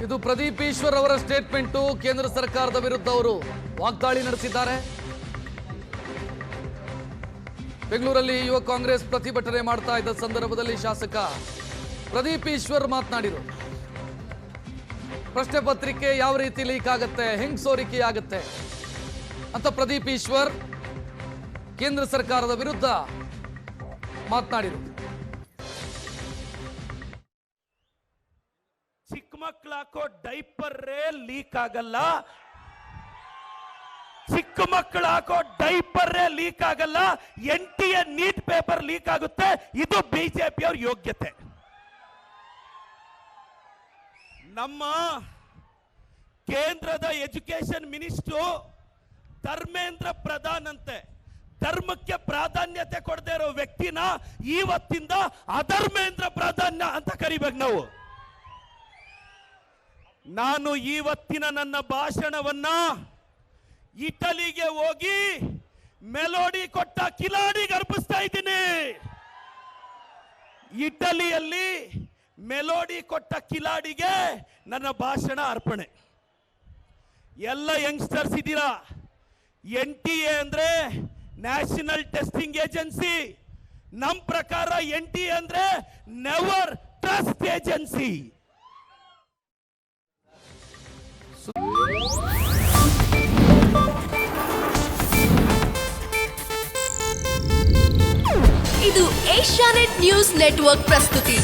ಇದು ಪ್ರದೀಪ್ ಈಶ್ವರ್ ಅವರ ಸ್ಟೇಟ್ಮೆಂಟ್. ಕೇಂದ್ರ ಸರ್ಕಾರದ ವಿರುದ್ಧ ಅವರು ವಾಗ್ದಾಳಿ ನಡೆಸಿದ್ದಾರೆ. ಬೆಂಗಳೂರಲ್ಲಿ ಯುವ ಕಾಂಗ್ರೆಸ್ ಪ್ರತಿಭಟನೆ ಮಾಡ್ತಾ ಇದ್ದ ಸಂದರ್ಭದಲ್ಲಿ ಶಾಸಕ ಪ್ರದೀಪ್ ಈಶ್ವರ್ ಮಾತನಾಡಿದರು. ಪ್ರಶ್ನೆ ಪತ್ರಿಕೆ ಯಾವ ರೀತಿ ಲೀಕ್ ಆಗುತ್ತೆ, ಹೆಂಗ್ ಸೋರಿಕೆ ಆಗುತ್ತೆ ಅಂತ ಪ್ರದೀಪ್ ಈಶ್ವರ್ ಕೇಂದ್ರ ಸರ್ಕಾರದ ವಿರುದ್ಧ ಮಾತನಾಡಿದರು. ಚಿಕ್ಕ ಮಕ್ಕಳು ಹಾಕೋ ಡೈಪರ್ರೇ ಲೀಕ್ ಆಗಲ್ಲ, ಚಿಕ್ಕ ಮಕ್ಕಳು ಹಾಕೋ ಡೈಪರ್ರೇ ಲೀಕ್ ಆಗಲ್ಲ, NTA ನೀಟ್ ಪೇಪರ್ ಲೀಕ್ ಆಗುತ್ತೆ. ಇದು ಬಿಜೆಪಿ ಅವ್ರ ಯೋಗ್ಯತೆ. ನಮ್ಮ ಕೇಂದ್ರದ ಎಜುಕೇಶನ್ ಮಿನಿಸ್ಟ್ರು ಧರ್ಮೇಂದ್ರ ಪ್ರಧಾನ್ ಅಂತೆ, ಧರ್ಮಕ್ಕೆ ಪ್ರಾಧಾನ್ಯತೆ ಕೊಡದೇ ಇರೋ ವ್ಯಕ್ತಿನ ಇವತ್ತಿಂದ ಅಧರ್ಮೇಂದ್ರ ಪ್ರಾಧಾನ್ಯ ಅಂತ ಕರಿಬೇಕು ನಾವು. ನಾನು ಇವತ್ತಿನ ನನ್ನ ಭಾಷಣವನ್ನ ಇಟಲಿಗೆ ಹೋಗಿ ಮೆಲೋಡಿ ಕೊಟ್ಟ ಕಿಲಾಡಿಗೆ ಅರ್ಪಿಸ್ತಾ ಇದ್ದೀನಿ. ಇಟಲಿಯಲ್ಲಿ ಮೆಲೋಡಿ ಕೊಟ್ಟ ಕಿಲಾಡಿಗೆ ನನ್ನ ಭಾಷಣ ಅರ್ಪಣೆ. ಎಲ್ಲ ಯಂಗ್ಸ್ಟರ್ಸ್ ಇದ್ದೀರಾ. NTA ಅಂದ್ರೆ ನ್ಯಾಷನಲ್ ಟೆಸ್ಟಿಂಗ್ ಏಜೆನ್ಸಿ. ನಮ್ಮ ಪ್ರಕಾರ NTA ಅಂದ್ರೆ ನೆವರ್ ಟ್ರಸ್ಟ್ ಏಜೆನ್ಸಿ. ಇದು ಏಷ್ಯಾನೆಟ್ ನ್ಯೂಸ್ ನೆಟ್ವರ್ಕ್ ಪ್ರಸ್ತುತಿ.